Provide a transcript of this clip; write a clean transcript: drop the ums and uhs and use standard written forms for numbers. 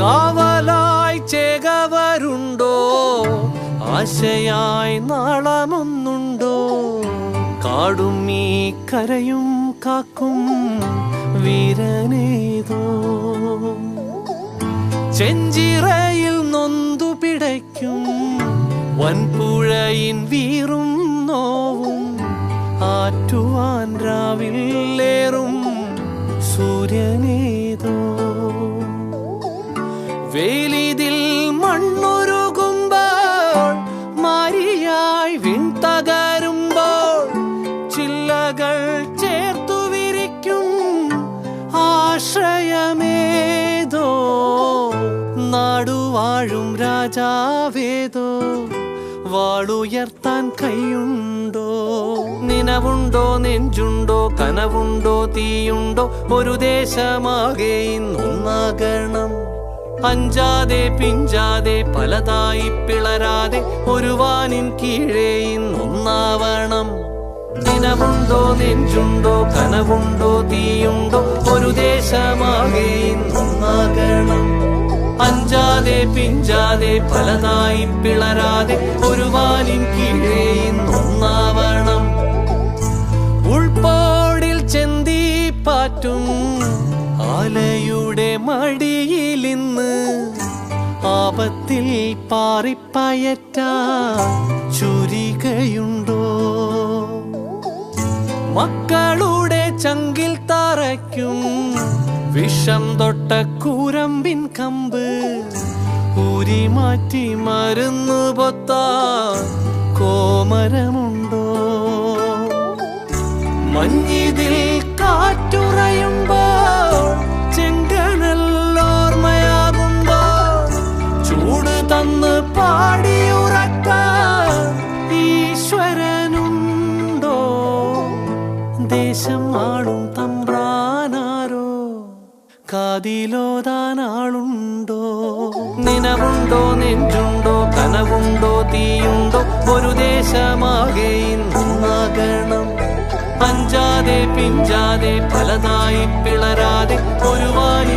കാവലായി ചേകവരുണ്ടോ, ആശയായി നാളമൊന്നുണ്ടോ? കാടും ഈ കരയും കാക്കും വീരനേതോ. ചെഞ്ചിറയിൽ നൊന്തു പിടയ്ക്കും വൻപുഴയിൻ വീറും നോവും, ആറ്റുവാൻ രാവിലേറും സൂര്യനേതോ. വേലിതിൽ മണ്ണുരുകുമ്പോൾ, മാരിയായി വിൺതകരുമ്പോൾ, ചില്ലകൾ ചേർത്തു വിരിക്കും ആശ്രയമേതോ. നാടുവാഴും രാജാവേതോ, വാളുയർത്താൻ കൈയുണ്ടോ? നിനവുണ്ടോ, നെഞ്ചുണ്ടോ, കനവുണ്ടോ, തീയുണ്ടോ? ഒരു ദേശമാകെ ഇന്നൊന്നാകണം. അഞ്ചാതെ പിഞ്ചാതെ പലതായി പിളരാതെ ഒരു വാനിൻ കീഴേ ഇന്നൊന്നാവണം. നിനവുണ്ടോ, നെഞ്ചുണ്ടോ, കനവുണ്ടോ, തീയുണ്ടോ? ഒരു ദേശമാകെ ഇന്നൊന്നാകണം. അഞ്ചാതെ പിഞ്ചാതെ പലതായി പിളരാതെ ഒരു വാനിൻ കീഴേ ഇന്നൊന്നാവണം. ഉൾപ്പോടിൽ ചെന്തിപ്പാറ്റും ആലയുടെ മടിയിലിന്ന്, ആപത്തിൽ പാറിപ്പയറ്റാൻ ചുരികയുണ്ടോ? മക്കളുടെ ചങ്കിൽ തറയ്ക്കും വിഷം തൊട്ട കൂരമ്പിൻ കമ്പ്, ഊരി മാറ്റി മരുന്ന് പൊത്താൻ കോമരമുണ്ടോ? മഞ്ഞിതിൽ കാറ്റുറയുമ്പോൾ, ചെങ്കനല്ലോർമ്മയാകുമ്പോൾ, ചൂട് തന്ന് പാടിയുറക്കാൻ ഈശ്വരനുണ്ടോ? ദേശം ആളും തമ്പ്രാനാരോ, കാതിലോതാനാളുണ്ടോ? നിനവുണ്ടോ, നെഞ്ചുണ്ടോ, കനവുണ്ടോ, തീയുണ്ടോ? ഒരു ദേശമാകെ ഇന്നൊന്നാകണം. അഞ്ചാതെ പിഞ്ചാതെ പലതായി പിളരാതെ ഒരു വാനി